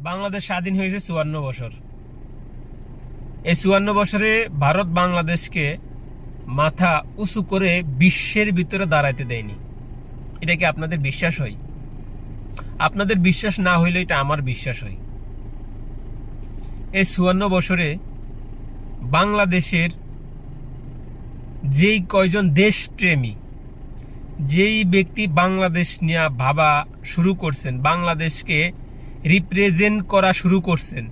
বাংলাদেশ স্বাধীন হয়েছে ৫৪ বছর। এই ৫৪ বছরে ভারত বাংলাদেশকে মাথা উঁচু করে বিশ্বের ভিতরে দাঁড়াইতে দেয়নি। এটা কি আপনাদের বিশ্বাস হয়? আপনাদের বিশ্বাস না হইলে এটা আমার বিশ্বাস হয়। এই ৫৪ বছরে বাংলাদেশের যেই কয়জন দেশপ্রেমী, যেই ব্যক্তি বাংলাদেশ নিয়ে ভাবা শুরু করছেন, বাংলাদেশকে রিপ্রেজেন্ট করা শুরু করছেন,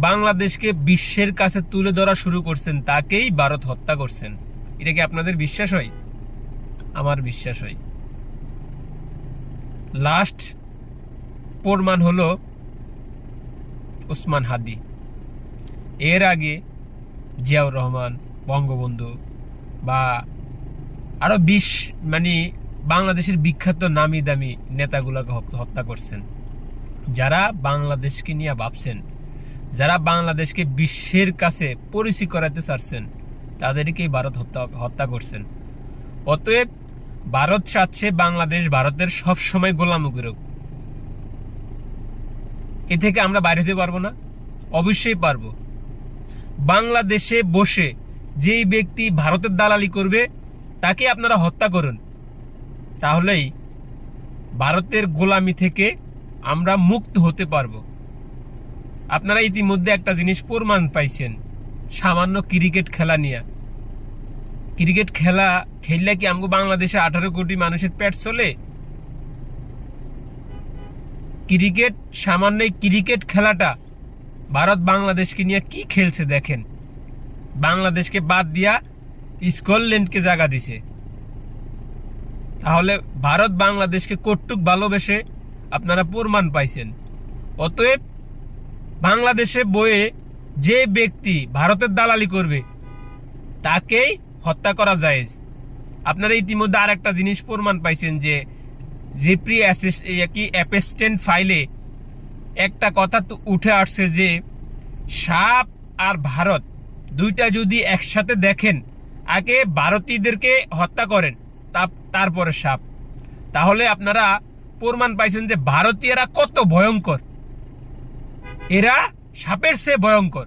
বাংলাদেশকে বিশ্বের কাছে তুলে ধরা শুরু করছেন, তাকেই ভারত হত্যা করছেন। এটা কি আপনাদের বিশ্বাস হয়? আমার বিশ্বাস হয়। লাস্ট প্রমাণ হলো ওসমান হাদি। এর আগে জিয়াউর রহমান, বঙ্গবন্ধু বা আরো বাংলাদেশের বিখ্যাত নামি দামি নেতাগুলোকে হত্যা করছেন। যারা বাংলাদেশকে নিয়ে ভাবছেন, যারা বাংলাদেশকে বিশ্বের কাছে পরিচয় করাতে চাচ্ছেন, তাদেরকেই ভারত হত্যা করছেন। অতএব ভারত চাচ্ছে বাংলাদেশ ভারতের সব সময় গোলামি করুক। এ থেকে আমরা বাইরে হতে পারবো না? অবশ্যই পারবো। বাংলাদেশে বসে যেই ব্যক্তি ভারতের দালালি করবে তাকে আপনারা হত্যা করুন, তাহলেই ভারতের গোলামি থেকে আমরা মুক্ত হতে পারবো। আপনারা ইতিমধ্যে একটা জিনিস প্রমাণ পাইছেন, সামান্য ক্রিকেট খেলা নিয়ে। ক্রিকেট খেলা খেললে কি আমগো বাংলাদেশে 18 কোটি মানুষের পেট চলে? সামান্য ক্রিকেট খেলাটা ভারত বাংলাদেশকে নিয়ে কি খেলছে দেখেন। বাংলাদেশকে বাদ দিয়া স্কটল্যান্ডকে জায়গা দিছে। তাহলে ভারত বাংলাদেশকে কটুক ভালোবেসে আপনারা প্রমাণ পাইছেন। অতএব বাংলাদেশে বয়ে যে ব্যক্তি ভারতের দালালি করবে তাকেই হত্যা করা যায়। আপনারা ইতিমধ্যে আর একটা জিনিস প্রমাণ পাইছেন যে জিপ্রি অ্যাপেস্টেন্ট ফাইলে একটা কথা তো উঠে আসছে যে সাপ আর ভারত দুইটা যদি একসাথে দেখেন, আগে ভারতীয়দেরকে হত্যা করেন, তারপরে সাপ। তাহলে আপনারা প্রমাণ পাইছেন যে ভারতীয়রা কত ভয়ঙ্কর, এরা সাপের চেয়ে ভয়ঙ্কর।